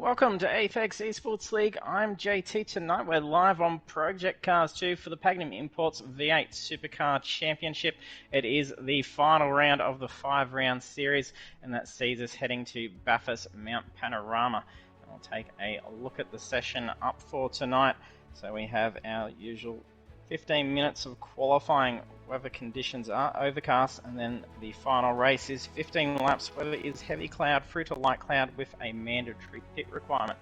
Welcome to Apex Esports League. I'm JT. Tonight we're live on Project Cars 2 for the Pagnian Imports V8 Supercar Championship. It is the final round of the 5-round series, and that sees us heading to Bathurst Mount Panorama. And we'll take a look at the session up for tonight. So we have our usual 15 minutes of qualifying. Weather conditions are overcast, and then the final race is 15 laps. Weather is heavy cloud through to light cloud with a mandatory pit requirement.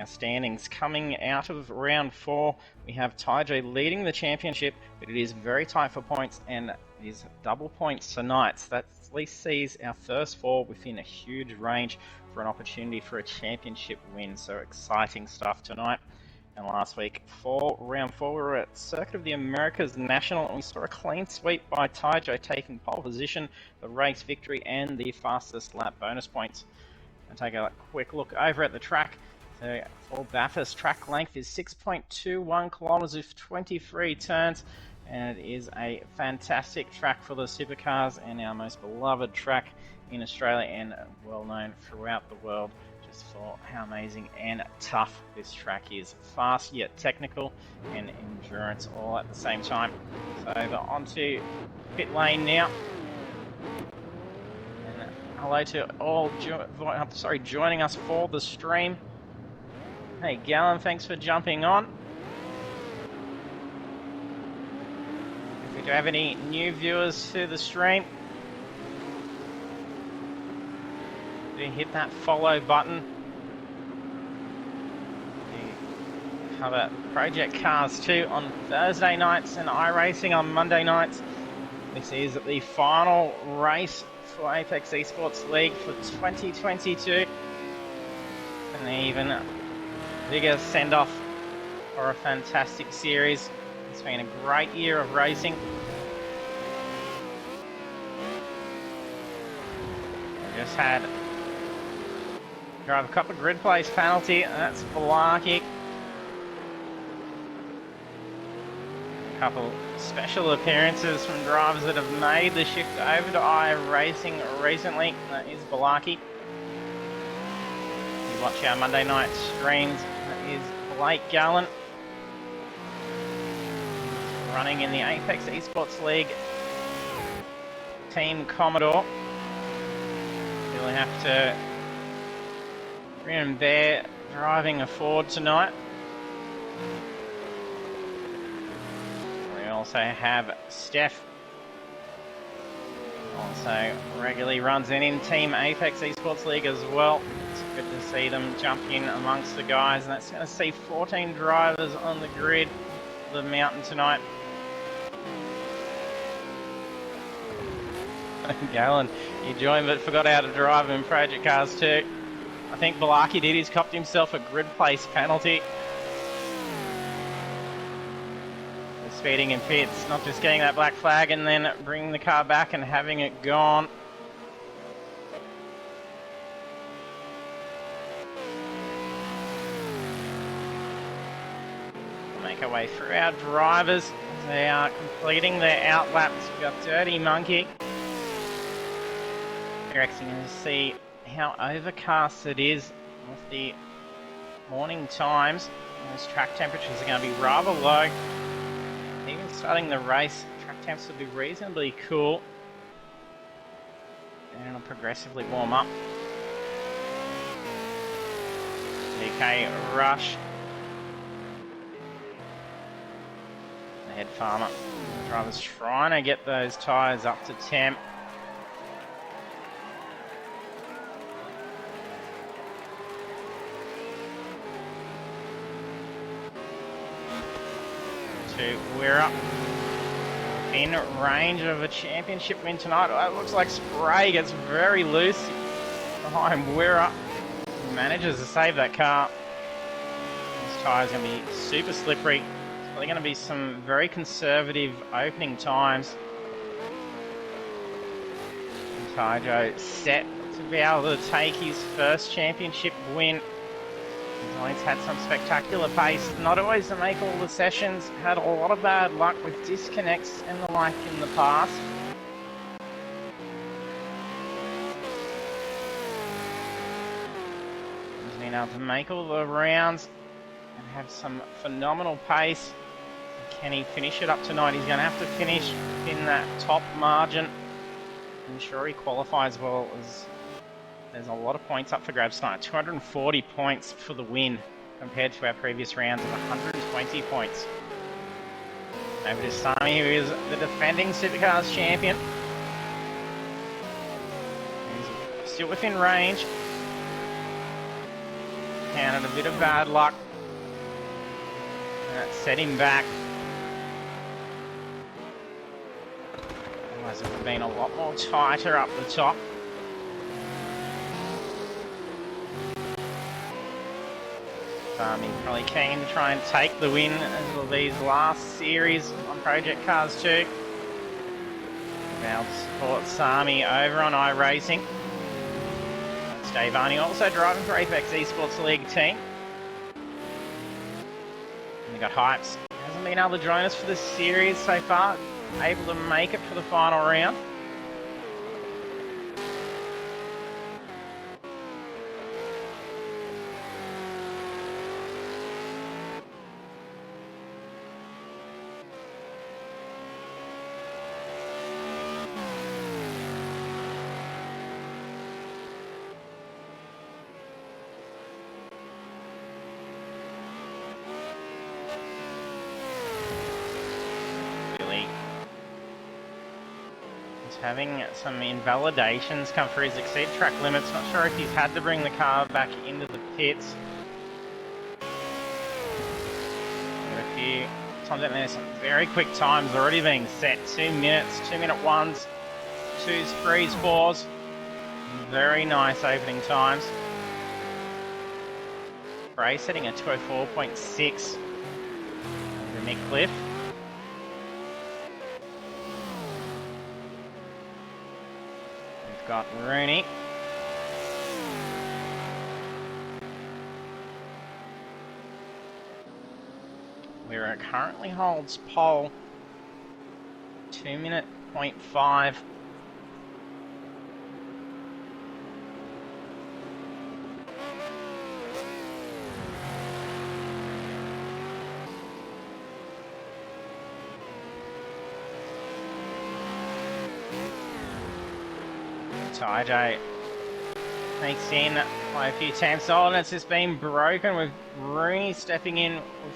Our standings coming out of round 4, we have Taijay leading the championship, but it is very tight for points and it is double points tonight. So that at least sees our first 4 within a huge range for an opportunity for a championship win. So exciting stuff tonight. And last week, round 4, we were at Circuit of the Americas National, and we saw a clean sweep by Taijay, taking pole position, the race victory, and the fastest lap bonus points. And take a quick look over at the track. So for Bathurst, track length is 6.21 kilometers with 23 turns, and it is a fantastic track for the supercars and our most beloved track in Australia and well known throughout the world, for how amazing and tough this track is. Fast yet technical and endurance all at the same time. So over onto pit lane now. And hello to all joining us for the stream. Hey Gallon, thanks for jumping on. If we do have any new viewers to the stream, do hit that follow button. We cover Project Cars 2 on Thursday nights and iRacing on Monday nights. This is the final race for Apex Esports League for 2022. And an even bigger send-off for a fantastic series. It's been a great year of racing. We just had drive a couple of grid place penalty, and that's Bathurst. A couple special appearances from drivers that have made the shift over to iRacing recently. That is Bathurst. You watch our Monday night streams. That is Blake Gallant, running in the Apex Esports League Team Commodore. Really have to grin and bear driving a Ford tonight. We also have Steph, also regularly runs in Team Apex Esports League as well. It's good to see them jump in amongst the guys, and that's going to see 14 drivers on the grid for the mountain tonight. Galen, you joined but forgot how to drive in Project Cars 2. I think Balaki did. He's copped himself a grid place penalty. For speeding in pits, not just getting that black flag and then bringing the car back and having it gone. We'll make our way through our drivers as they are completing their outlaps. We've got Dirty Monkey. You're actually going to see how overcast it is with the morning times. Those track temperatures are going to be rather low. Even starting the race, track temps will be reasonably cool, and it'll progressively warm up. DK Rush, the head farmer. The driver's trying to get those tyres up to temp. We're up in range of a championship win tonight. It looks like Spray gets very loose behind We're up. Manages to save that car. This tyre is going to be super slippery. So they're going to be some very conservative opening times. Taijay set to be able to take his first championship win. He's always had some spectacular pace, not always to make all the sessions, had a lot of bad luck with disconnects and the like in the past. He's been been able to make all the rounds and have some phenomenal pace. Can he finish it up tonight? He's going to have to finish within that top margin. I'm sure he qualifies well, as there's a lot of points up for grabs tonight. 240 points for the win compared to our previous rounds of 120 points. Over to Sami, who is the defending Supercars champion. He's still within range. Counted a bit of bad luck. And that set him back. Otherwise it would have been a lot more tighter up the top. Sami probably keen to try and take the win as of these last series on Project Cars 2. Now to support Sami over on iRacing. That's Dave Arney, also driving for Apex eSports League team. And we got Hypes. Hasn't been able to join us for this series so far. Able to make it for the final round. Having some invalidations come through his exceed track limits. Not sure if he's had to bring the car back into the pits. Got a few times out there, some very quick times already being set. 2 minutes, 2 minute ones, 2s, 3s, 4s. Very nice opening times. Bray setting a 204.6 over Nick Cliff. Got Rooney. Where it currently holds pole. 2 minute 0.5. Tyjo sneaks in by a few temps. Oh, and it's just been broken with Rooney stepping in with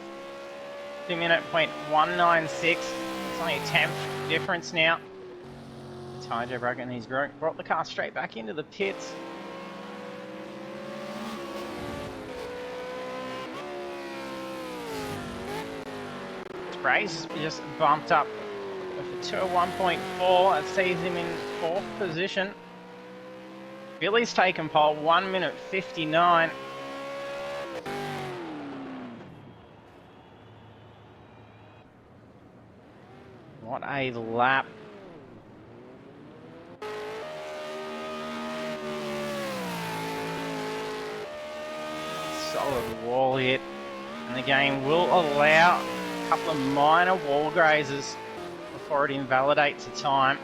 2 minute 0.196. It's only a 10th difference now. Tyjo broken, and he's brought the car straight back into the pits. Spray's just bumped up with a 201.4. That sees him in 4th position. Billy's taken pole, 1 minute 59. What a lap. Solid wall hit. And the game will allow a couple of minor wall grazes before it invalidates a time.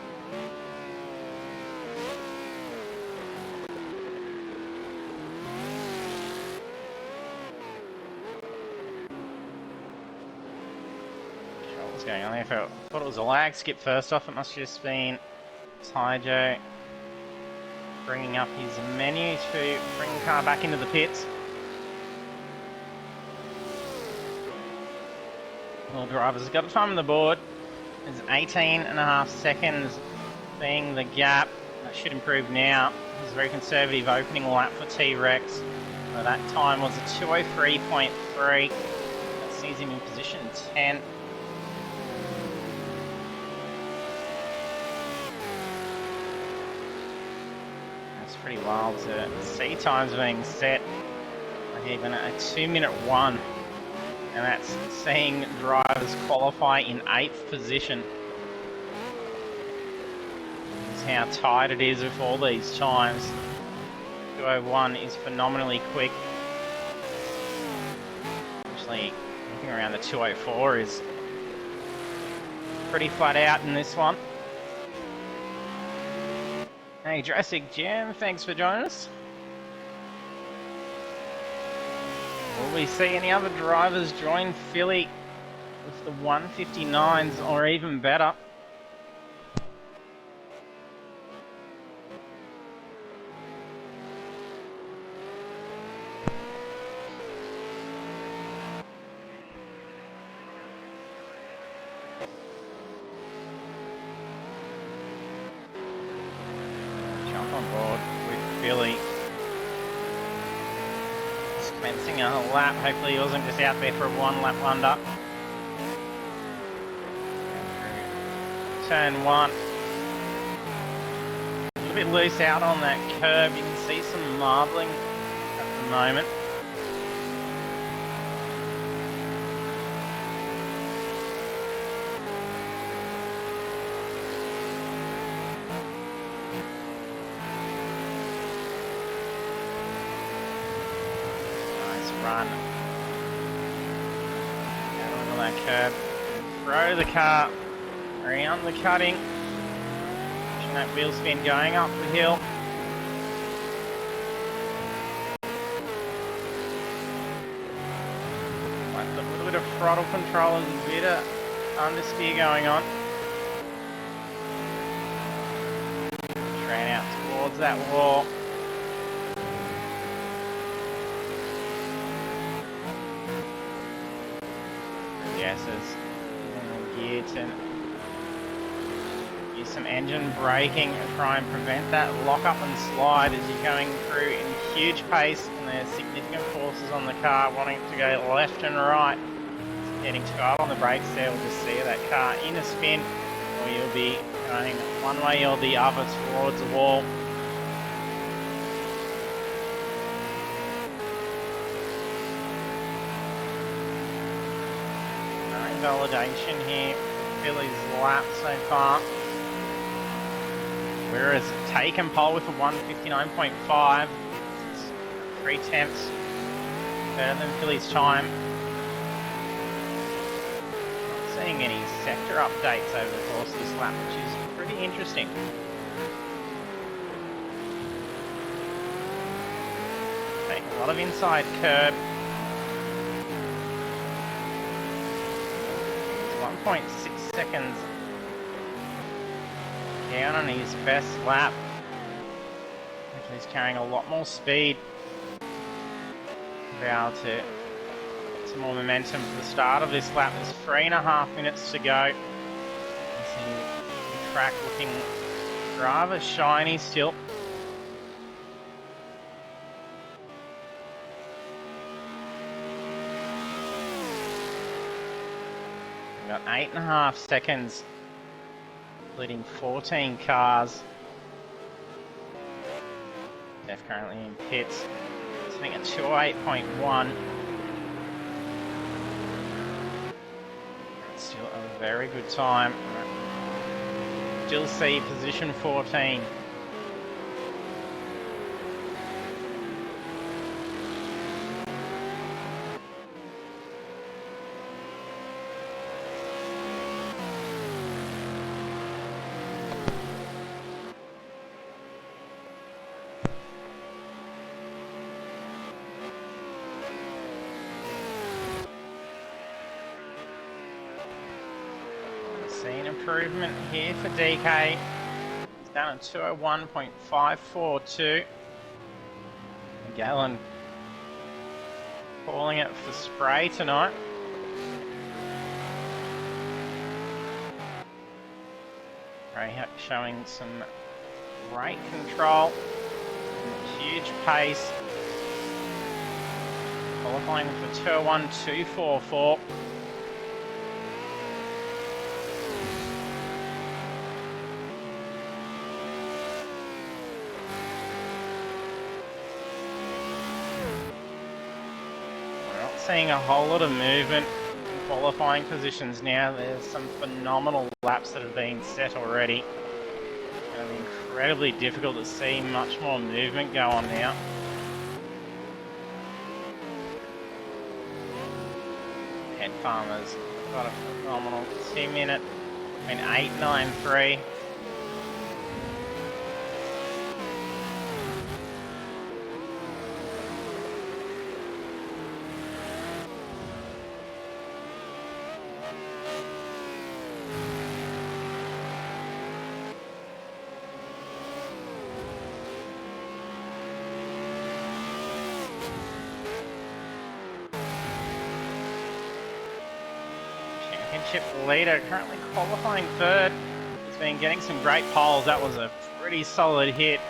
Going on there. I thought it was a lag skip first off. It must have just been Tyjo bringing up his menu to bring the car back into the pits. All drivers have got a time on the board. There's 18.5 seconds being the gap. That should improve now. It's a very conservative opening lap for T-Rex. So that time was a 203.3. That sees him in position 10. Pretty wild to see times being set, like even a 2 minute 1, and that's seeing drivers qualify in 8th position. This is how tight it is with all these times. 201 is phenomenally quick. Actually, looking around the 204 is pretty flat out in this one. Hey, Jurassic Jam, thanks for joining us. Will we see any other drivers join Philly with the 159s or even better? Jump on board with Philly. Commencing a lap. Hopefully he wasn't just out there for a one-lap wonder. Turn one. A little bit loose out on that curb. You can see some marbling at the moment. Run out on that curb, throw the car around the cutting, pushing that wheel spin going up the hill. Like a little bit of throttle control and a bit of understeer going on. Train out towards that wall. Gear to use some engine braking and try and prevent that lock up and slide as you're going through in huge pace, and there's significant forces on the car wanting to go left and right. Getting tight on the brakes there will just see that car in a spin, or you'll be going one way or the other towards the wall. Validation here, Philly's lap so far. Whereas taken pole with a 159.5, it's 3/10 better than Philly's time. Not seeing any sector updates over the course of this lap, which is pretty interesting. Taking a lot of inside curb. 1.6 seconds down on his best lap. Actually, he's carrying a lot more speed. Be able to get some more momentum for the start of this lap. There's 3.5 minutes to go. The track looking rather shiny still. Got 8.5 seconds, leading 14 cars. Jeff currently in pits, sitting at 208.1. Still a very good time. Still see position 14. Seen improvement here for DK. It's down at 201.542. Galen calling it for spray tonight. Ray showing some great control, huge pace. Qualifying for 201.244. Seeing a whole lot of movement in qualifying positions now. There's some phenomenal laps that have been set already. It's going to be incredibly difficult to see much more movement go on now. Head Farmers got a phenomenal 2-minute in 8.93. championship leader, currently qualifying third. He's been getting some great poles. That was a pretty solid hit.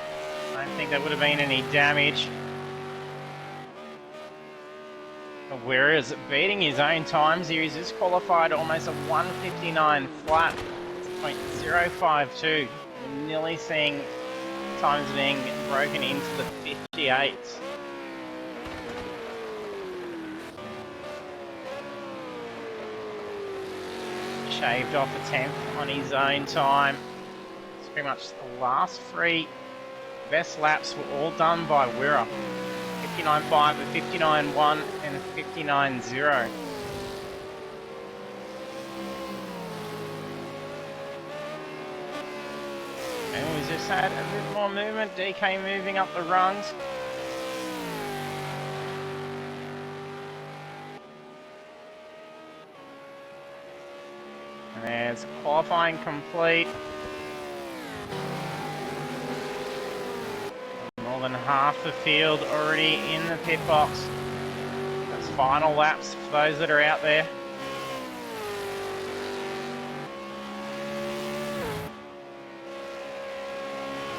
I don't think there would have been any damage. Whereas beating his own times here, he's just qualified almost a 159 flat, 0.052. We're nearly seeing times being broken into the 58s. Shaved off a 10th on his own time. It's pretty much the last three best laps were all done by Wirra. 59.5, a 59.1 and a 59.0. And we just had a bit more movement. DK moving up the rungs. And there's qualifying complete. More than half the field already in the pit box. That's final laps for those that are out there.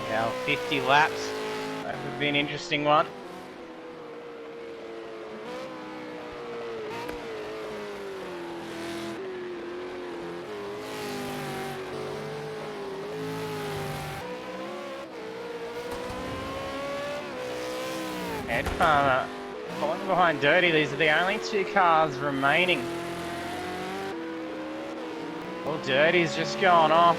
Now 50 laps. That would be an interesting one. Ed Farmer following behind Dirty. These are the only two cars remaining. Well, Dirty's just gone off.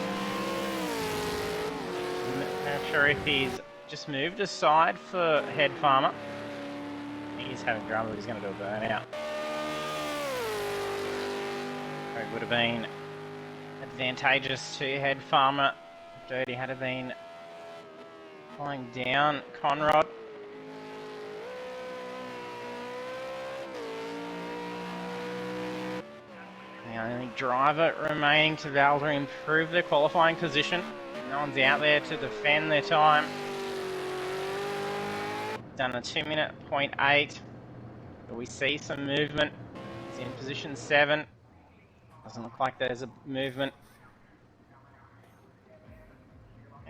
I'm not sure if he's just moved aside for Head Farmer. He's having drama, but he's going to do a burnout. It would have been advantageous to Head Farmer. Dirty had been flying down Conrad. The only driver remaining to be able to improve their qualifying position. No one's out there to defend their time. Done a 2-minute 0.8. But we see some movement. He's in position 7. Doesn't look like there's a movement.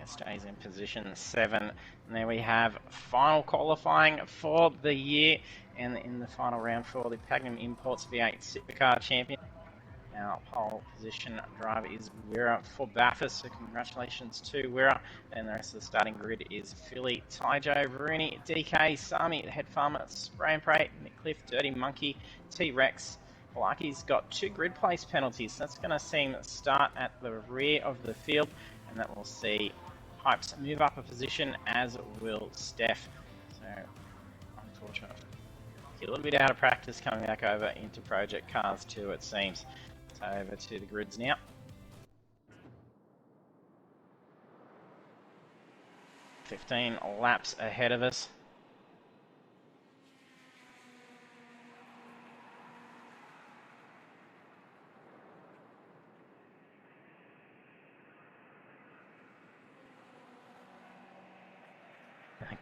It stays in position 7. And there we have final qualifying for the year. And in the final round for the Pagnian Imports V8 Supercar Champion. Our pole position driver is Wirra for Bathurst, so congratulations to Wirra. And the rest of the starting grid is Philly, Tyjo, Rooney, DK, Sami, Head Farmer, Spray and Pray, Nick Cliff, Dirty Monkey, T-Rex. Blackie's got 2 grid place penalties. That's going to see him start at the rear of the field, and that will see Pipes move up a position, as will Steph. So, unfortunate. A little bit out of practice coming back over into Project Cars 2, it seems. Over to the grids now. $15 laps ahead of us.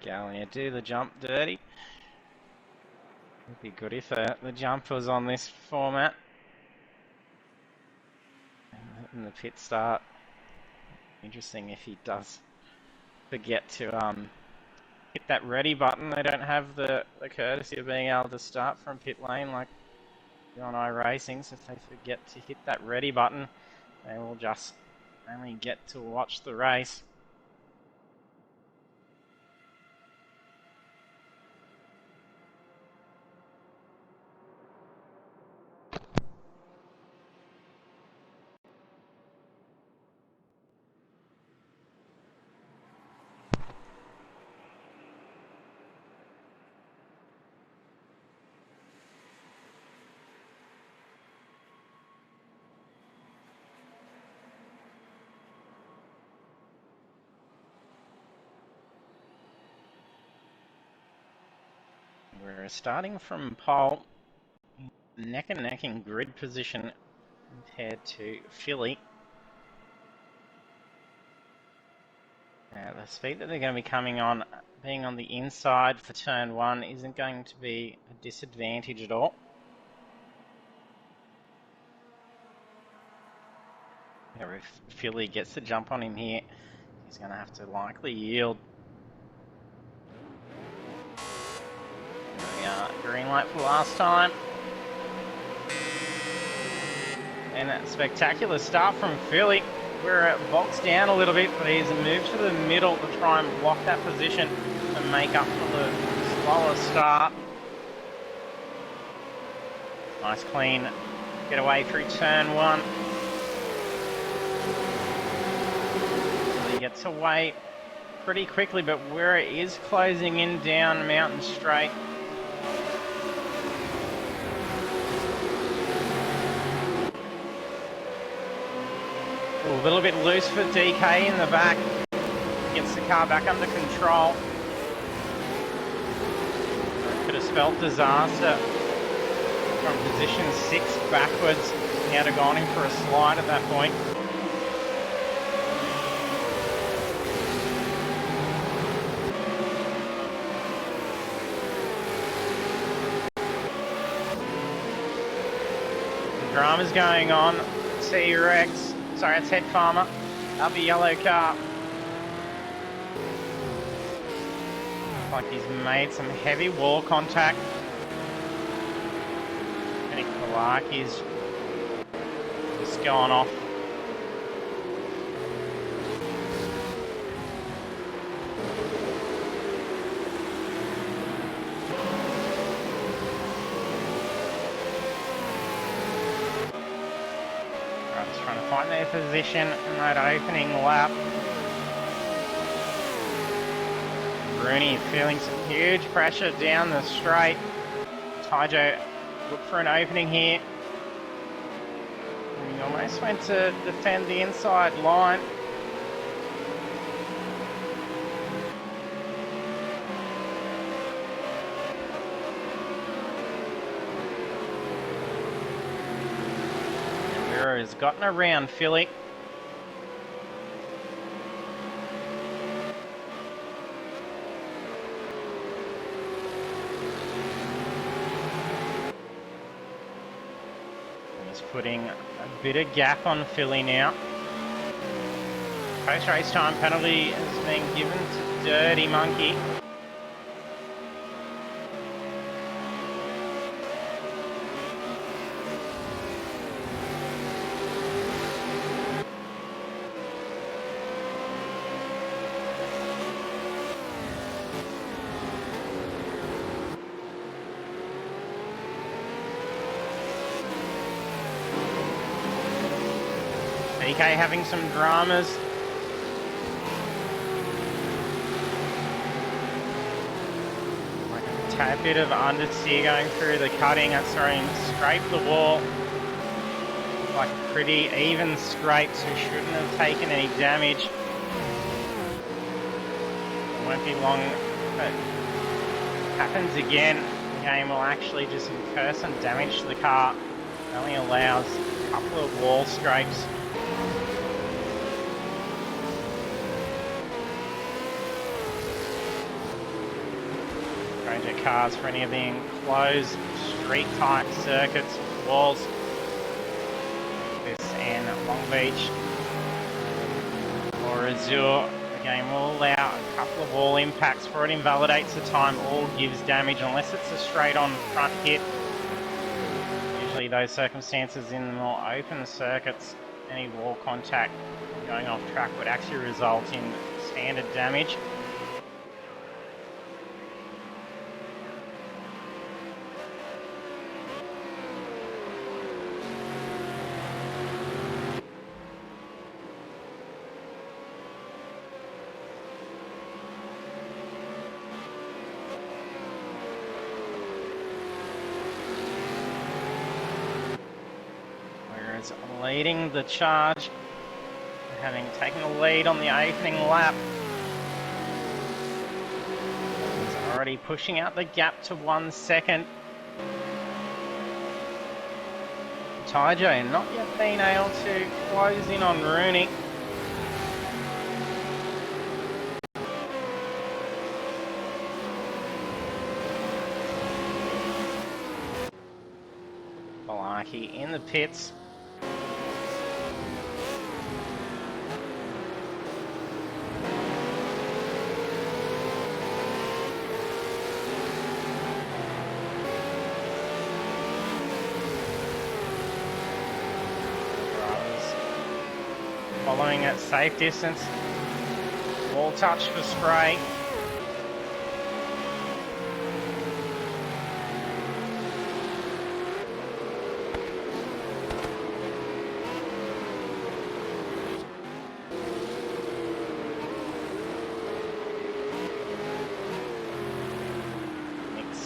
Gallia do the jump dirty. Would be good if the jump was on this format. In the pit start. Interesting if he does forget to hit that ready button. They don't have the courtesy of being able to start from pit lane like on iRacing, so if they forget to hit that ready button, they will just only get to watch the race. We're starting from pole, neck and neck in grid position compared to Philly. The speed that they're going to be coming on, being on the inside for turn 1, isn't going to be a disadvantage at all. Yeah, if Philly gets the jump on him here, he's going to have to likely yield. There we are, green light for last time. And that spectacular start from Philly. We're boxed down a little bit, but he's moved to the middle to try and block that position to make up for the slower start. Nice clean get away through turn one. So he gets away pretty quickly, but where it is closing in down Mountain Straight. A little bit loose for DK in the back. Gets the car back under control. Could have spelled disaster from position 6 backwards. He had gone in for a slide at that point. The drama's going on. T-Rex. Sorry, it's Head Farmer. Up a yellow car. Looks like he's made some heavy wall contact. And Kalaki's just gone off. Trying to find their position in that opening lap. Rooney feeling some huge pressure down the straight. Taijo look for an opening here. And he almost went to defend the inside line. Has gotten around Philly. He's putting a bit of gap on Philly now. Post-race time penalty has been given to Dirty Monkey. DK having some dramas. Like a tad bit of understeer going through the cutting. That's throwing scrape the wall. Like a pretty even scrape, so shouldn't have taken any damage. It won't be long if it happens again. The game will actually just incur some damage to the car. It only allows a couple of wall scrapes. Project cars for any of the enclosed street type circuits, walls. This and Long Beach or Azure. The game will allow a couple of wall impacts before it invalidates the time or gives damage unless it's a straight on front hit. Usually those circumstances in the more open circuits, any wall contact going off track would actually result in standard damage. Leading the charge, having taken the lead on the opening lap. He's already pushing out the gap to 1 second. Taijo not yet been able to close in on Rooney. Balaki in the pits. Following at safe distance. Wall touch for spray.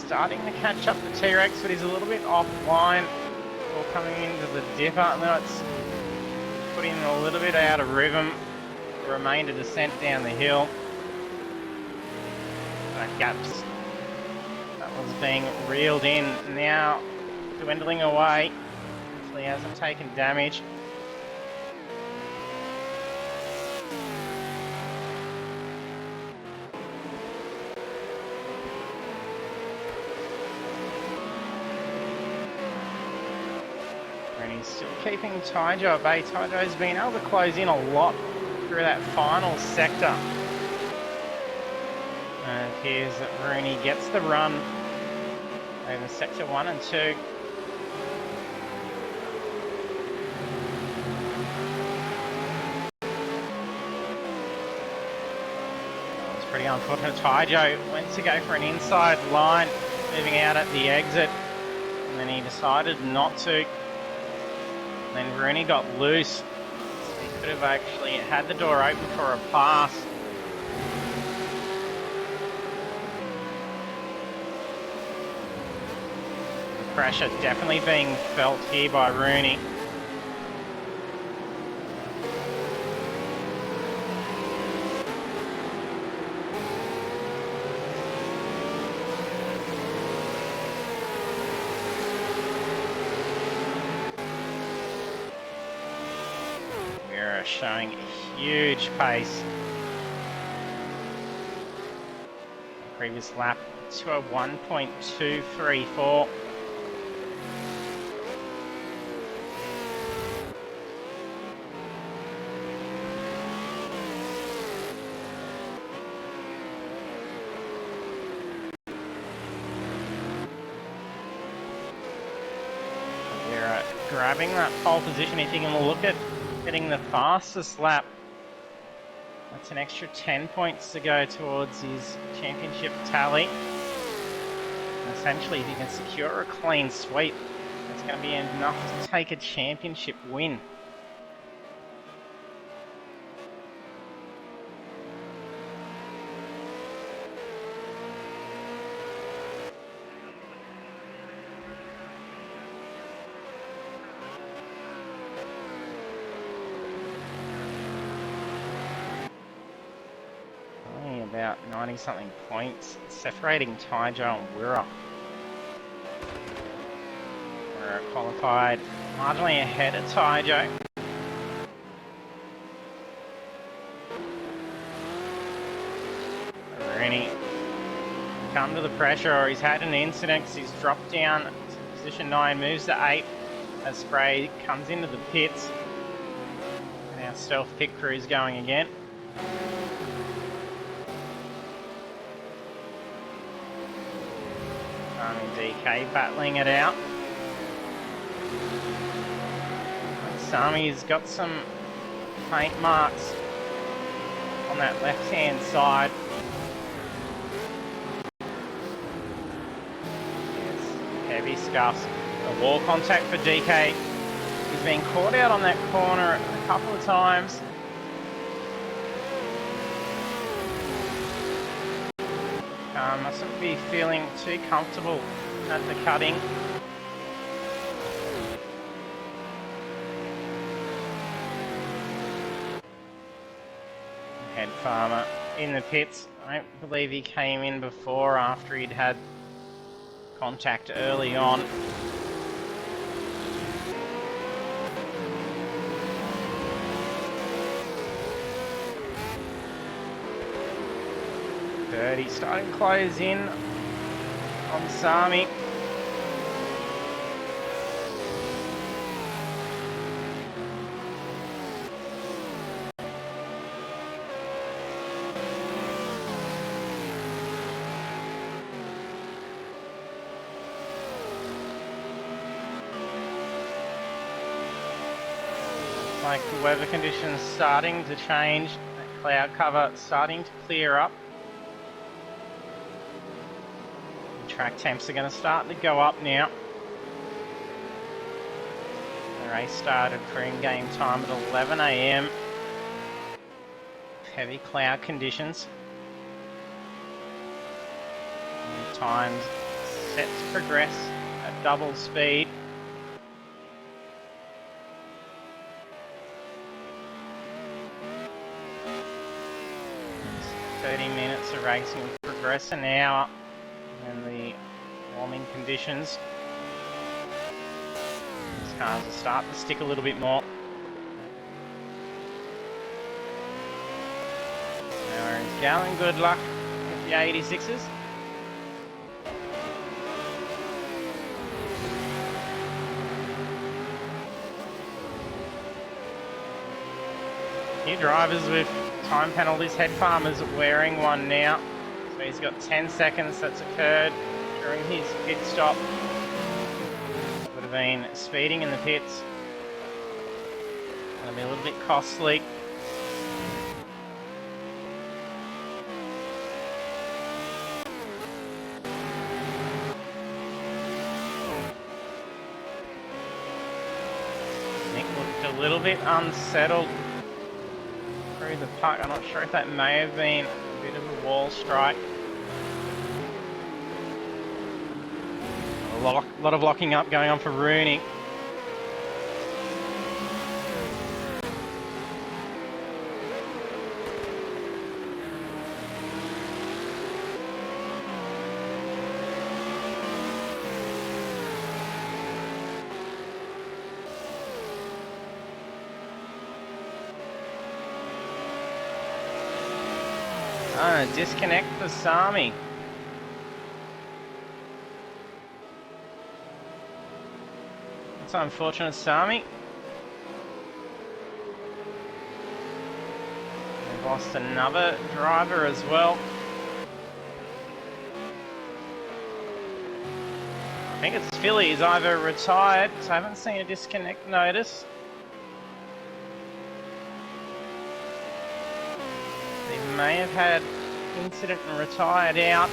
Starting to catch up the T-Rex, but he's a little bit offline before coming into the dipper. Now it's putting him a little bit out of rhythm. The remainder descent down the hill. That gap's that was being reeled in, now dwindling away. Hopefully he hasn't taken damage. And he's still keeping Taijo at bay. Taijo's been able to close in a lot through that final sector. And here's Rooney gets the run over sector 1 and 2. That was pretty unfortunate. Taijo went to go for an inside line, moving out at the exit, and then he decided not to. Then Rooney got loose. He could have actually had the door open for a pass. The pressure definitely being felt here by Rooney. Showing a huge pace. Previous lap to a 1.234. They're grabbing that pole position. If you can look at getting the fastest lap, that's an extra 10 points to go towards his championship tally. And essentially, if he can secure a clean sweep, that's going to be enough to take a championship win. About 90-something points, separating Taijo and Wirra. Wirra qualified marginally ahead of Taijo. Rooney come to the pressure, or he's had an incident because he's dropped down to position 9, moves to 8 as Spray comes into the pits. And our stealth pit crew is going again. DK battling it out. Sami's got some paint marks on that left-hand side. Yes, heavy scuffs. A wall contact for DK. He's been caught out on that corner a couple of times. Mustn't be feeling too comfortable at the cutting. Head Farmer in the pits. I don't believe he came in before, after he'd had contact early on. He's starting to close in on Sami. Like the weather conditions starting to change, that cloud cover starting to clear up. The track temps are going to start to go up now. The race started for in-game time at 11 AM. Heavy cloud conditions. And times set to progress at double speed. 30 minutes of racing will progress an hour, and the warming conditions. These cars will start to stick a little bit more. Now we're going. Good luck with the 86s. New drivers with time penalties. Head Farmer's wearing one now. So he's got 10 seconds that's occurred during his pit stop. Would have been speeding in the pits. Going to be a little bit costly. Nick looked a little bit unsettled through the puck. I'm not sure if that may have been a bit of a wall strike. A lot of locking up going on for Rooney. Disconnect for Sami. That's unfortunate, Sami. They've lost another driver as well. I think it's Philly. He's either retired, so I haven't seen a disconnect notice. They may have had incident and retired out.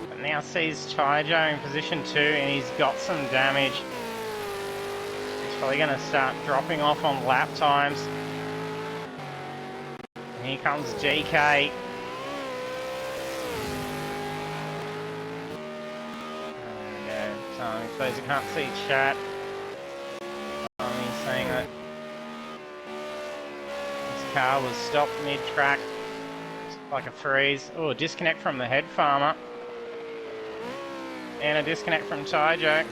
But now sees Taijo in position 2 and he's got some damage. He's probably going to start dropping off on lap times. Here comes GK. There we go. I suppose you can't see chat. He's saying that this car was stopped mid-track. It's like a freeze. Oh, a disconnect from the Head Farmer. And a disconnect from Taijo.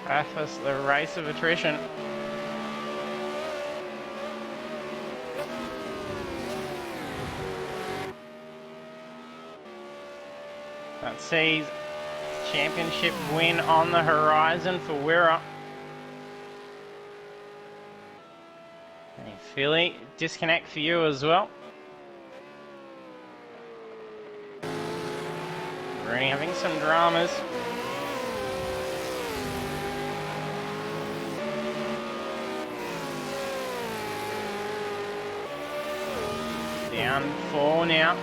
Bathurst, the race of attrition. That sees championship win on the horizon for Wirra. And Philly, disconnect for you as well. Rooney having some dramas. Down 4 now.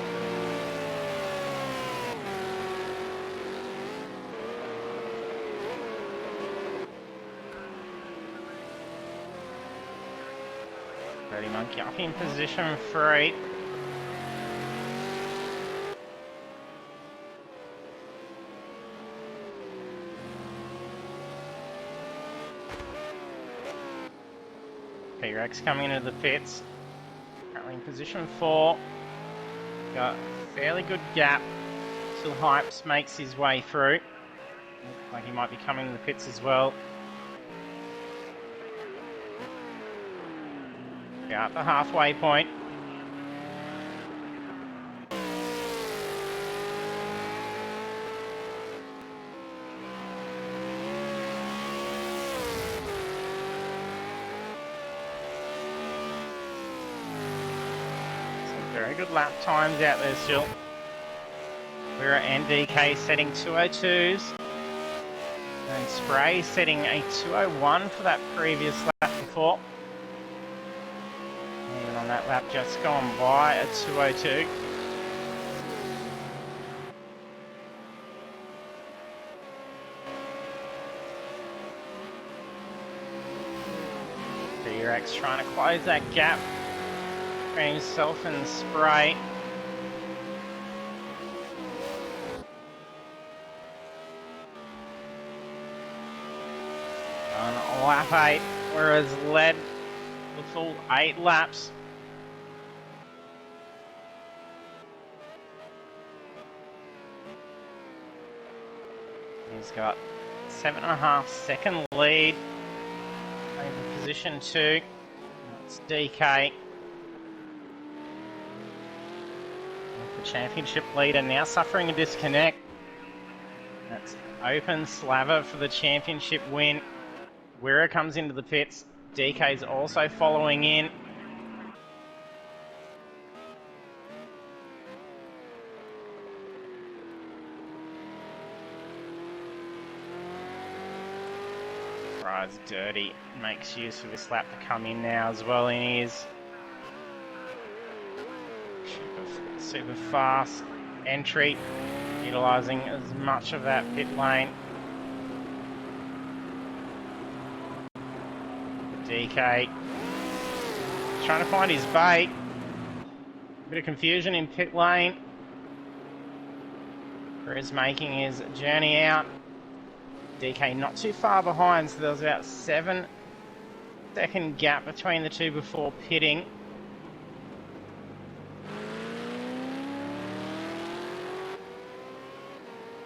Monkey up in position 3. P-Rex coming into the pits. Currently in position 4. Got a fairly good gap till Hypes makes his way through. Looks like he might be coming to the pits as well. At the halfway point. Very good lap times out there still. We're at NDK setting 202s. And Spray setting a 201 for that previous lap before. Even on that lap just gone by, a 202. D-Rex trying to close that gap between himself and Spray. On lap 8, whereas led the full 8 laps. He's got 7.5 second lead over position 2. That's DK. The championship leader now suffering a disconnect. That's Open Slava for the championship win. Wira comes into the pits. DK's also following in. Rides dirty. Makes use of this lap to come in now as well in his super fast entry, utilising as much of that pit lane. DK trying to find his bait. Bit of confusion in pit lane. Perez making his journey out. DK not too far behind, so there was about 7-second gap between the two before pitting.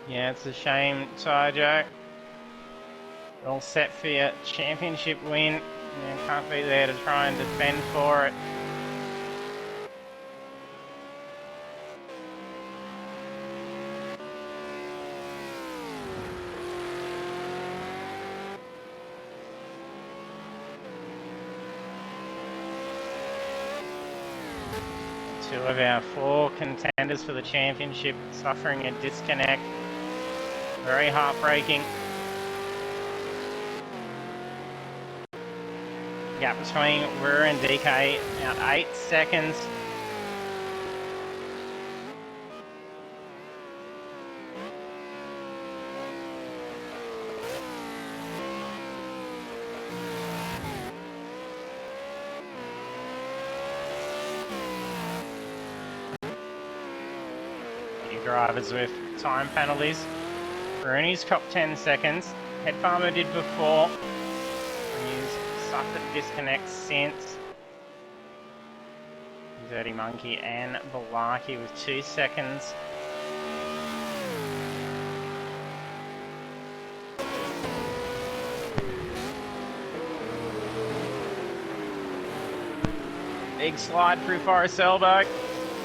Yeah, it's a shame, Tyjo. All set for your championship win. You can't be there to try and defend for it. Two of our 4 contenders for the championship suffering a disconnect. Very heartbreaking. Gap between Rura and DK about 8 seconds. Drivers with time penalties. Rooney's copped 10 seconds. Head Farmer did before. He's suffered disconnects since. Dirty Monkey and Balaki with 2 seconds. Big slide through Forest Elbow.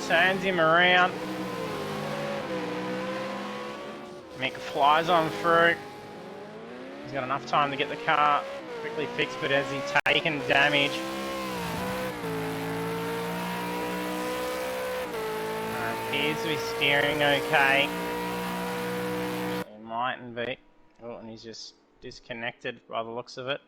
Turns him around. Mick flies on through. He's got enough time to get the car quickly fixed, but has he taken damage? Appears to be steering okay. It mightn't be. Oh, and he's just disconnected by the looks of it.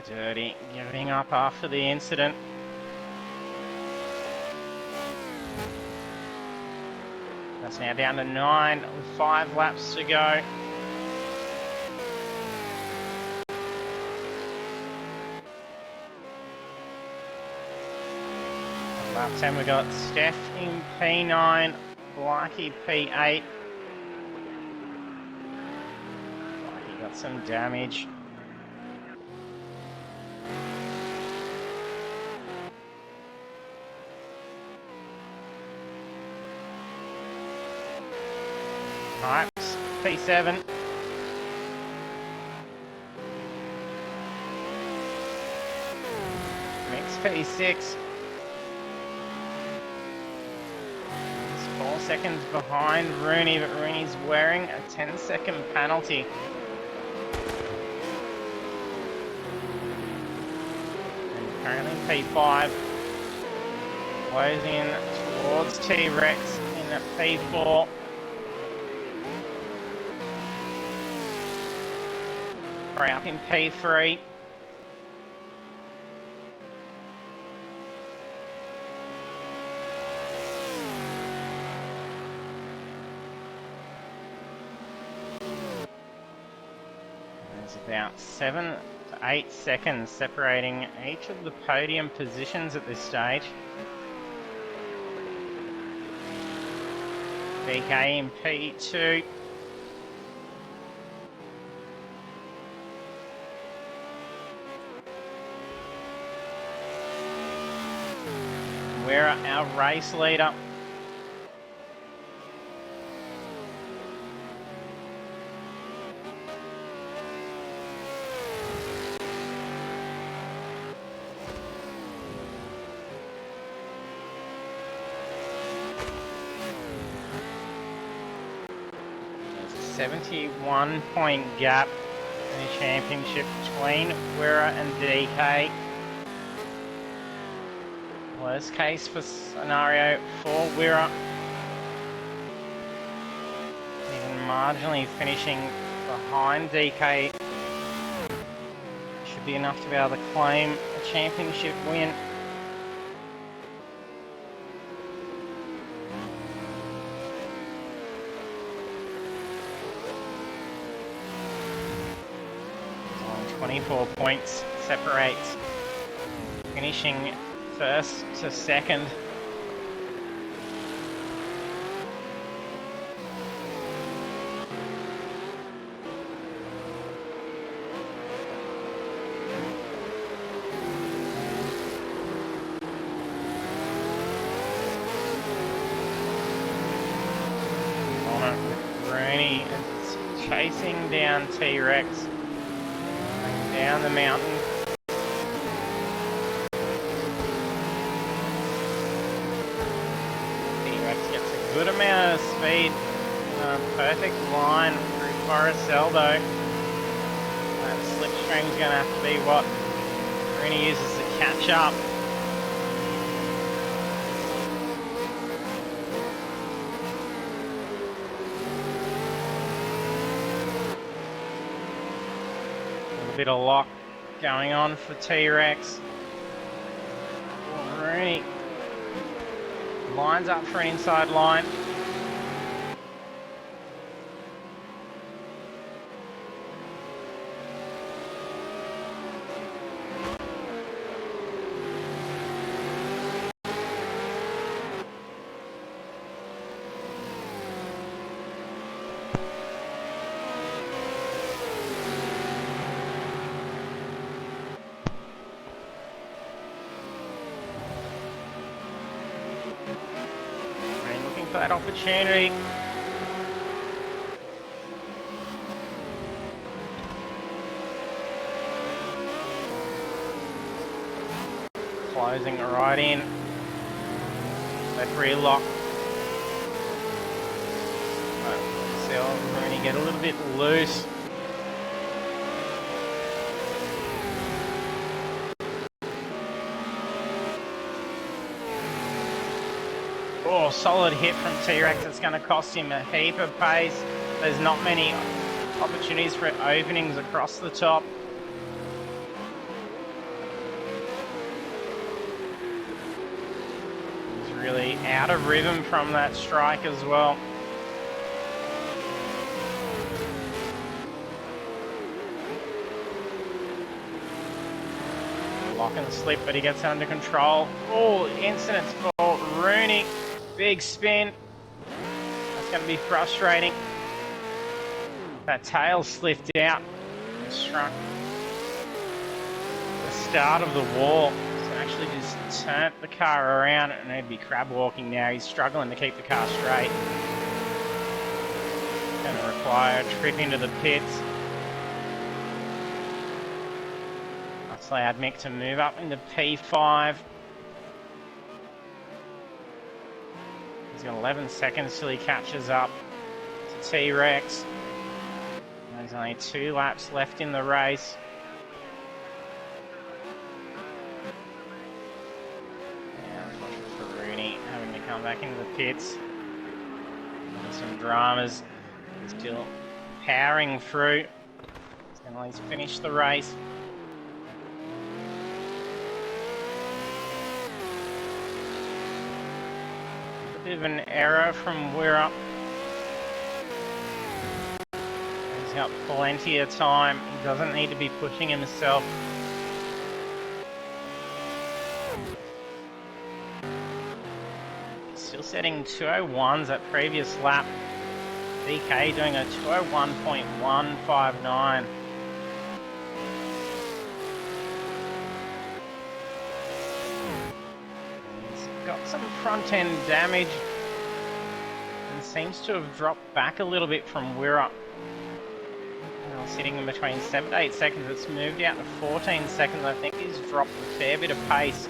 Dirty giving up after the incident. That's now down to 9 with 5 laps to go. Lap 10 we got Steph in P9, Blakey P8. Blakey got some damage. Alright, P7. P6. He's 4 seconds behind Rooney, but Rooney's wearing a 10-second penalty. And currently P5 closing in towards T-Rex in P4. Up in P3. There's about 7 to 8 seconds separating each of the podium positions at this stage. BK in P2. We're our race leader. There's a 71-point gap in the championship between Wera and DK. Worst case for scenario for Wera. Even marginally finishing behind DK should be enough to be able to claim a championship win. Only 24 points separates finishing first to second. Rooney is chasing down T-Rex down the mountain. Good amount of speed, perfect line through Forest Elbow. That slipstream's going to have to be what Rooney uses to catch up. A little bit of lock going on for T-Rex. Rooney lines up for an inside line. For that opportunity. Closing right in. Referee lock. So Rooney get a little bit loose. Oh, solid hit from T-Rex. It's going to cost him a heap of pace. There's not many opportunities for openings across the top. He's really out of rhythm from that strike as well. Lock and slip, but he gets it under control. Oh, incidents for Rooney. Big spin. That's going to be frustrating. That tail slipped out and struck the start of the wall. So actually just turned the car around and he'd be crab walking now. He's struggling to keep the car straight. Going to require a trip into the pits. That's allowed Mick to move up into P5. He's got 11 seconds till he catches up to T-Rex. There's only 2 laps left in the race. Now we're watching for Rooney having to come back into the pits. Some dramas. He's still powering through. He's going to at least finish the race. A bit of an error from Wirra. He's got plenty of time. He doesn't need to be pushing himself. Still setting 201s at previous lap. DK doing a 201.159. He's got some front end damage and seems to have dropped back a little bit from Wirra. Now sitting in between 7 to 8 seconds. It's moved out to 14 seconds. I think he's dropped a fair bit of pace.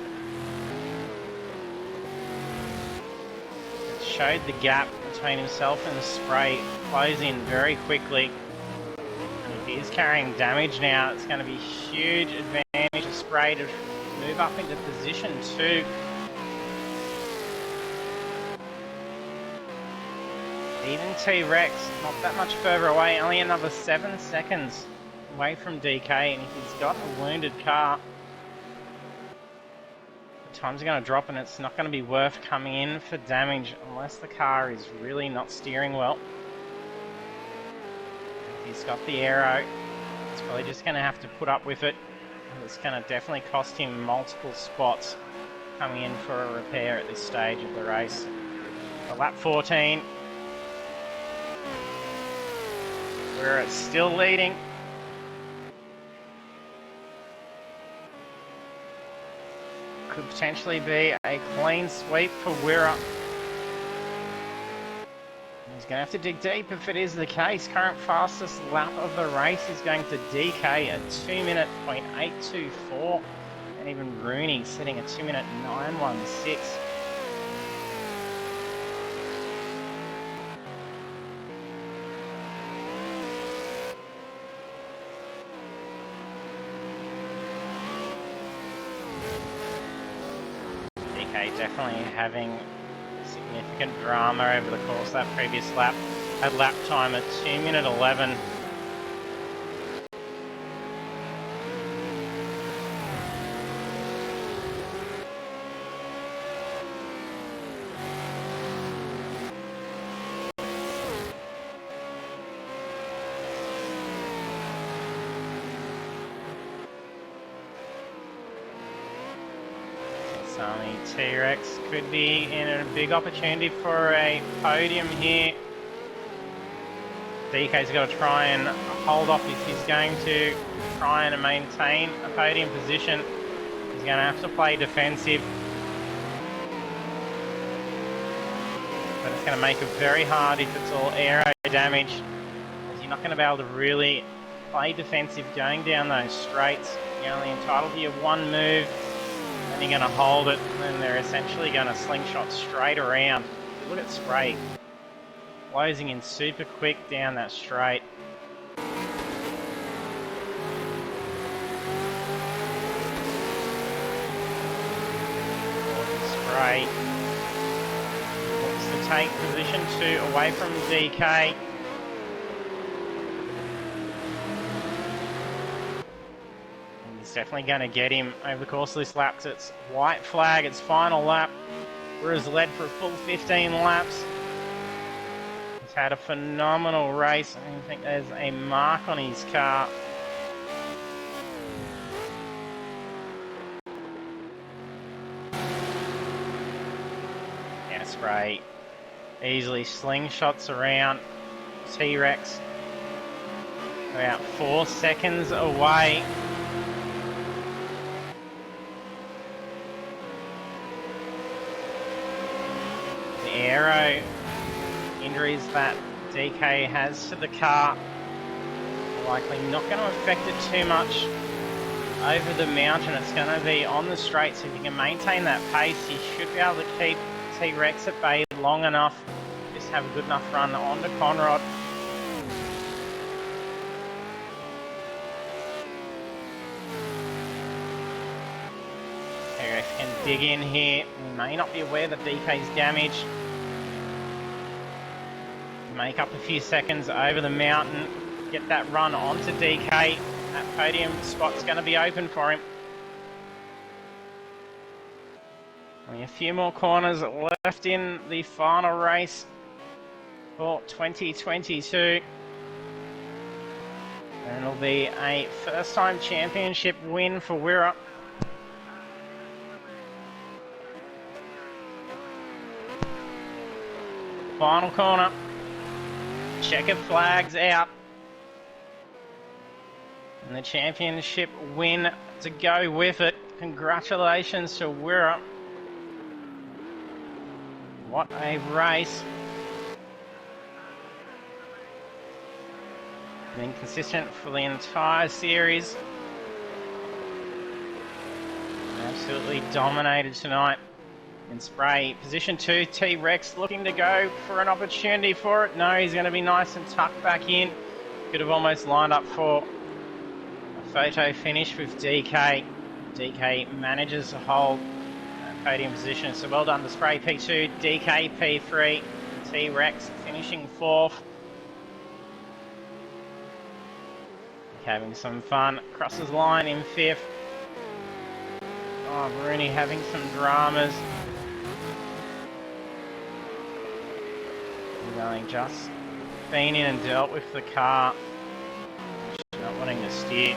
Showed the gap between himself and the Spray close in very quickly. And if he is carrying damage now, it's going to be huge advantage for Spray to move up into position 2. Even T-Rex, not that much further away, only another 7 seconds away from DK, and he's got a wounded car. Times are going to drop and it's not going to be worth coming in for damage unless the car is really not steering well. He's got the aero. He's probably just going to have to put up with it. It's going to definitely cost him multiple spots coming in for a repair at this stage of the race. So lap 14. We're still leading. Could potentially be a clean sweep for Wirra. He's going to have to dig deep if it is the case. Current fastest lap of the race is going to DK at 2:08.24. And even Rooney sitting at 2:09.16. Definitely having significant drama over the course of that previous lap. Had lap time at 2:11. T-Rex could be in a big opportunity for a podium here. DK's got to try and hold off if he's going to try and maintain a podium position. He's going to have to play defensive. But it's going to make it very hard if it's all aero damage, because you're not going to be able to really play defensive going down those straights. You're only entitled to your one move. And you're going to hold it, and then they're essentially going to slingshot straight around. Look at Spray. Closing in super quick down that straight. Spray looks to take position 2 away from DK. Definitely going to get him over the course of this lap. It's white flag, it's final lap. Wirra's led for a full 15 laps. He's had a phenomenal race. I don't think there's a mark on his car. Yeah, Spray easily slingshots around T-Rex. About 4 seconds away. Aero injuries that DK has to the car are likely not going to affect it too much. over the mountain. It's going to be on the straight, so if you can maintain that pace, you should be able to keep T-Rex at bay long enough. Just have a good enough run onto Conrod. T-Rex can dig in here. We may not be aware that DK's damaged. Make up a few seconds over the mountain. Get that run onto DK. That podium spot's going to be open for him. Only a few more corners left in the final race for 2022. And it'll be a first-time championship win for Wirra. Final corner. Checkered flags out. And the championship win to go with it. Congratulations to Wirra. What a race. Been consistent for the entire series. Absolutely dominated tonight. In Spray, position 2, T-Rex looking to go for an opportunity for it. No, he's going to be nice and tucked back in. Could have almost lined up for a photo finish with DK. DK manages to hold podium position, so well done to Spray P2, DK P3, T-Rex finishing 4th. Having some fun, crosses line in 5th. Oh, Rooney having some dramas. Going just been in and dealt with the car. Not wanting to steer.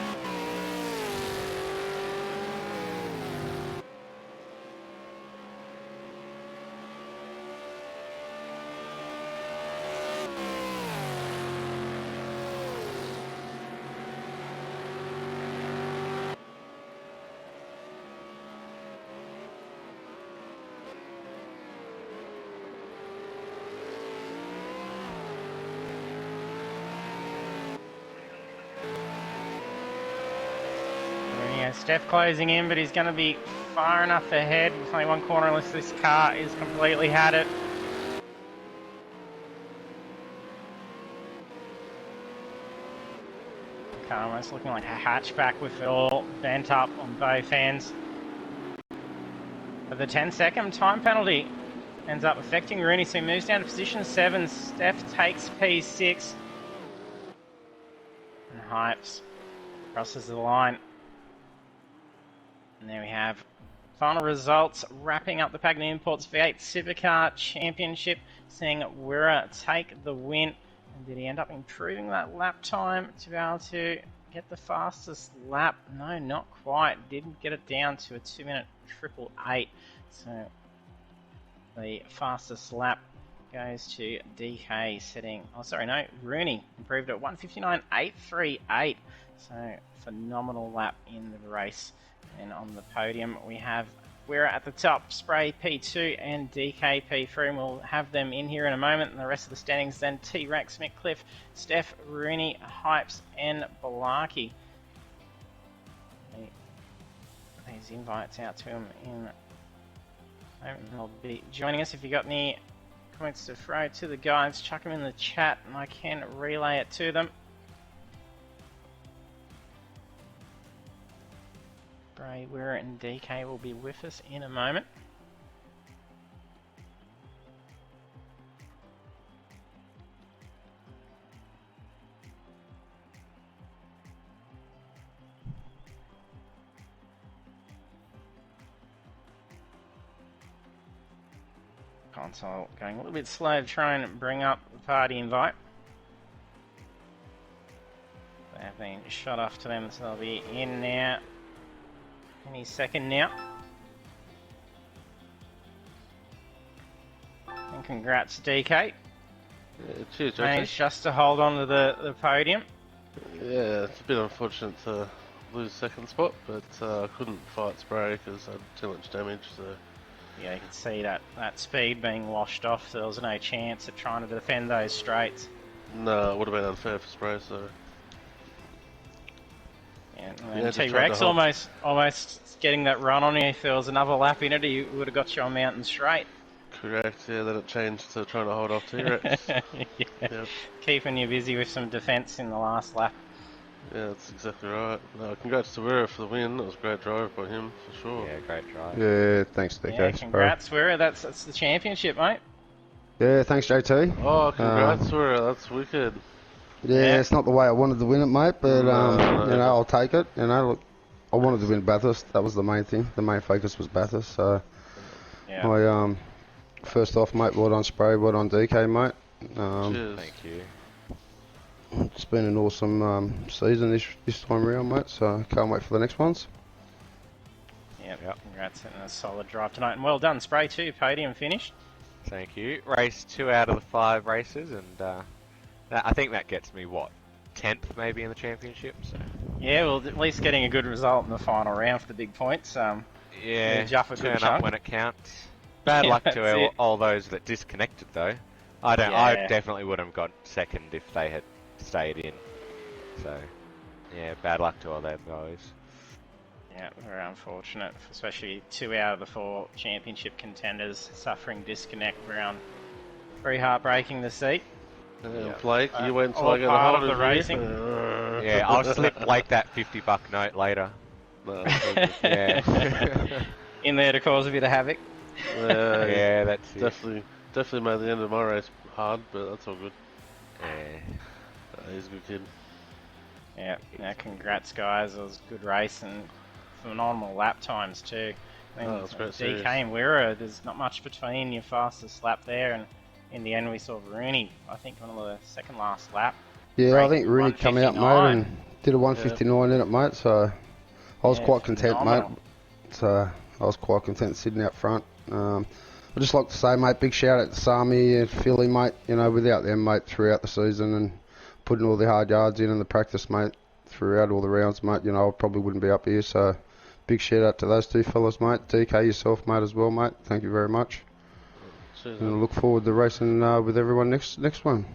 Steph closing in, but he's going to be far enough ahead with only one corner unless this car is completely had it. The car almost looking like a hatchback with it all bent up on both ends. But the 10-second time penalty ends up affecting Rooney, so he moves down to position 7. Steph takes P6. And Hypes crosses the line. And there we have final results, wrapping up the Pagnian Imports V8 Supercar Championship, seeing Wirra take the win. And did he end up improving that lap time to be able to get the fastest lap? No, not quite. Didn't get it down to a 2-minute 888. So the fastest lap goes to DK setting, oh sorry, no, Rooney improved at 1:59.838. So phenomenal lap in the race. And on the podium we have Wirra at the top, Spray P2 and DK P3, and we'll have them in here in a moment. And the rest of the standings then T-Rex, McCliff, Steph, Rooney, Hypes and Balaki. These invites out to him in a moment. They'll be joining us. If you've got any comments to throw to the guys, chuck them in the chat and I can relay it to them. Spray, Wirra and DK will be with us in a moment. Console going a little bit slow to try and bring up the party invite. They have been shot off to them, so they'll be in now. Any second now. And congrats, DK. Yeah, cheers, managed just to hold on to the podium. Yeah, it's a bit unfortunate to lose second spot, but I couldn't fight Spray because I had too much damage. So yeah, you can see that speed being washed off, so there was no chance of trying to defend those straights. No, it would have been unfair for Spray, so... Yeah, And T-Rex almost getting that run on you. If there was another lap in it, he would have got you on Mountain Straight. Correct, yeah, then it changed to trying to hold off T-Rex. Yep. Keeping you busy with some defence in the last lap. Yeah, that's exactly right. Congrats to Wera for the win. That was a great drive by him, for sure. Yeah, great drive. Yeah, thanks, DK. Yeah, congrats, Wera. That's the championship, mate. Yeah, thanks, JT. Oh, congrats, Wera. That's wicked. Yeah, it's not the way I wanted to win it, mate, but you know, I'll take it. You know, look, I wanted to win Bathurst. That was the main thing. The main focus was Bathurst. So, I first off, mate, well done, Spray. Well done, DK, mate. Cheers. Thank you. It's been an awesome season this time around, mate. So can't wait for the next ones. Yep. Congrats on a solid drive tonight, and well done, Spray too. Podium finish. Thank you. Race 2 out of the 5 races, and I think that gets me 10th maybe in the championship. So. Yeah, well, at least getting a good result in the final round for the big points. Yeah, turn up when it counts. Bad luck to all those that disconnected though. I definitely would have got second if they had stayed in. So, yeah, bad luck to all those guys. Yeah, very unfortunate, especially 2 out of the 4 championship contenders suffering disconnect round. Very heartbreaking to see. Blake, you went to all get part a of the racing. Yeah, I'll slip Blake that $50 note later. No, yeah. In there to cause a bit of havoc. Yeah, that's definitely made the end of my race hard, but that's all good. Yeah. He's a good kid. Yeah, congrats guys. It was a good race and phenomenal lap times too. I mean, that's great. DK and Wera, there's not much between your fastest lap there, and in the end we saw Rooney, I think on the second last lap. Yeah, I think Rooney come out, mate, and did a 159 in it, mate, so I was quite content, mate. So I was quite content sitting out front. I'd just like to say, mate, big shout out to Sami and Philly, mate. You know, without them, mate, throughout the season and putting all the hard yards in and the practice, mate, throughout all the rounds, mate, you know, I probably wouldn't be up here. So big shout out to those two fellas, mate. DK yourself, mate, as well, mate. Thank you very much. Cheers, and I look forward to racing with everyone next one.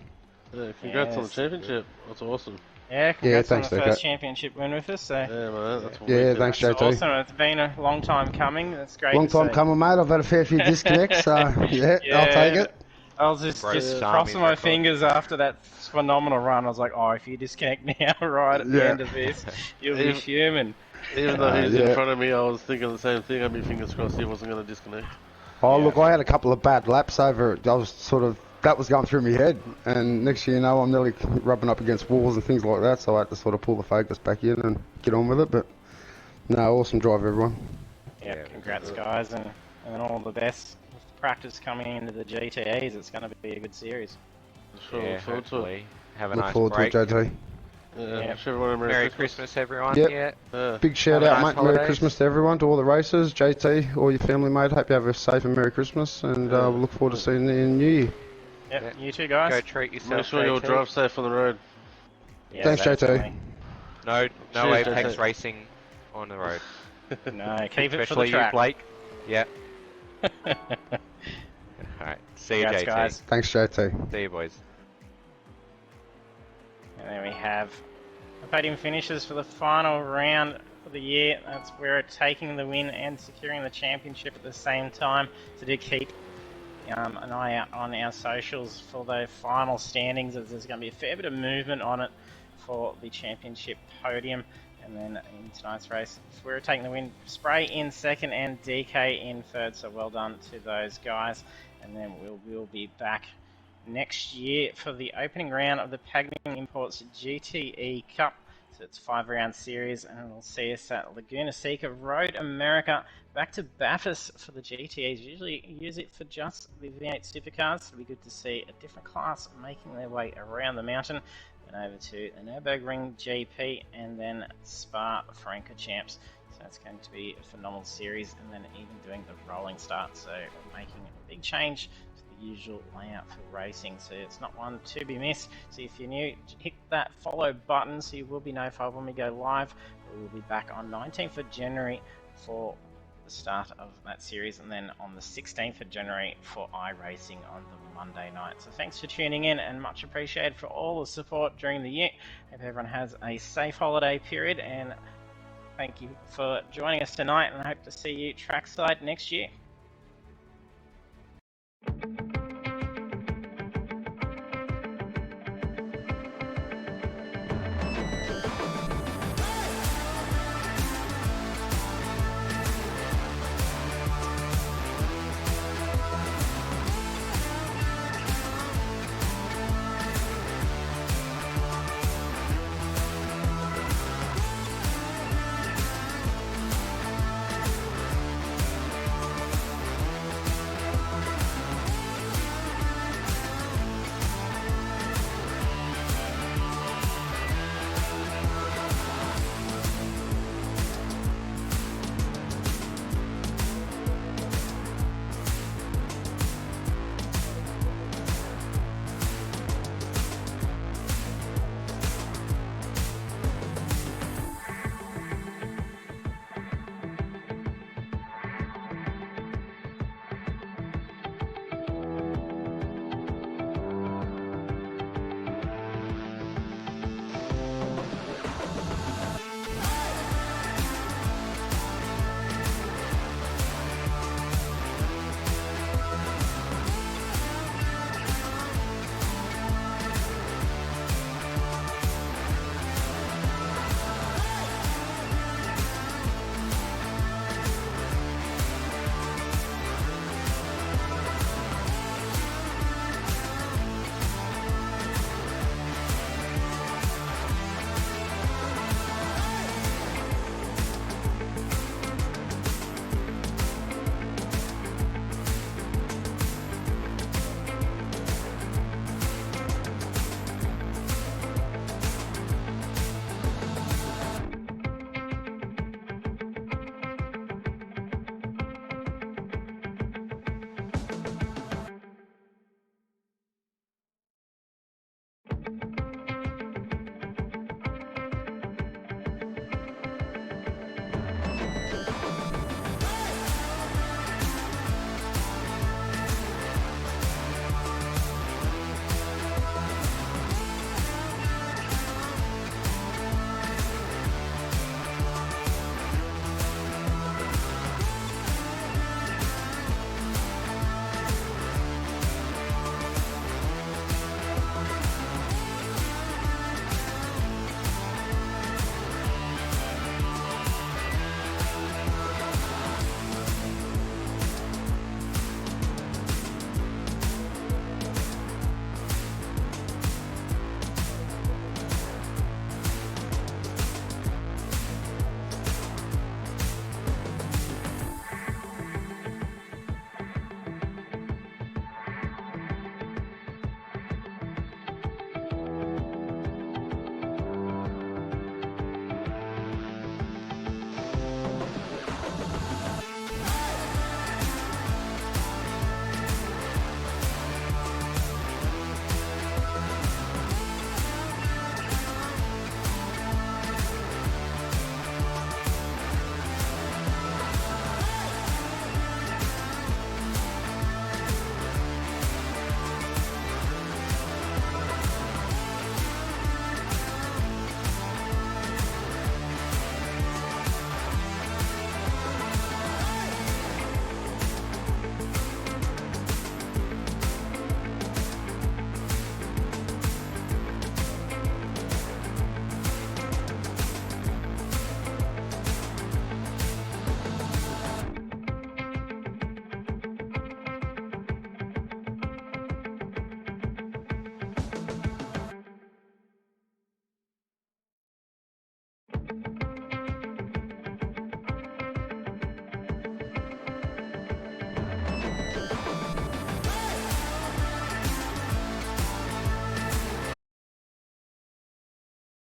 Yeah, congrats on the championship. That's awesome. Yeah, congrats thanks, on the first championship win with us. So. Yeah, man, that's thanks, JT. Awesome. It's been a long time coming. That's great. Long time coming, mate. I've had a fair few disconnects, so yeah, I'll take it. I was just crossing my fingers after that phenomenal run. I was like, oh, if you disconnect now right at the end of this, you'll be fuming. Even though he's in front of me, I was thinking the same thing. I mean, fingers crossed he wasn't going to disconnect. Oh, look, I had a couple of bad laps over it. I was that was going through my head, and next thing you know, I'm nearly rubbing up against walls and things like that, so I had to sort of pull the focus back in and get on with it, but no, awesome drive, everyone. Yeah, congrats, guys, and all the best. With practice coming into the GTEs, it's going to be a good series. Sure, yeah, hopefully. Have a look nice forward break. to it, JT. Yeah, everyone Merry Christmas, everyone. Yep. Yeah. Big shout out, mate. Merry Christmas to everyone, to all the racers, JT, all your family, mate. Hope you have a safe and Merry Christmas, and we'll look forward to seeing you in New Year. Yep, you too, guys. Go treat yourself. Make sure you'll drive safe on the road. Yeah, thanks, JT. No Apex racing on the road. No, keep it for the track. Especially you, Blake. Yeah. Alright, see you, JT. Guys. Thanks, JT. See you, boys. And then we have the podium finishes for the final round of the year. That's where it's taking the win and securing the championship at the same time. So do keep an eye out on our socials for the final standings, as there's going to be a fair bit of movement on it for the championship podium. And then in tonight's race, we're taking the win. Spray in second and DK in third. So well done to those guys. And then we'll be back next year for the opening round of the Pagnian Imports GTE Cup. So it's a 5-round series, and we'll see us at Laguna Seca Road America. Back to Bathurst for the GTEs. Usually use it for just the V8 Supercars. It'll be good to see a different class making their way around the mountain. And over to the Nürburgring GP, and then Spa Franca Champs. So that's going to be a phenomenal series, and then even doing the rolling start. So making a big change to the usual layout for racing. So it's not one to be missed. So if you're new, hit that follow button so you will be notified when we go live. We will be back on 19th of January for the start of that series, and then on the 16th of January for iRacing on the Monday night. So thanks for tuning in, and much appreciated for all the support during the year. Hope everyone has a safe holiday period, and thank you for joining us tonight, and I hope to see you trackside next year.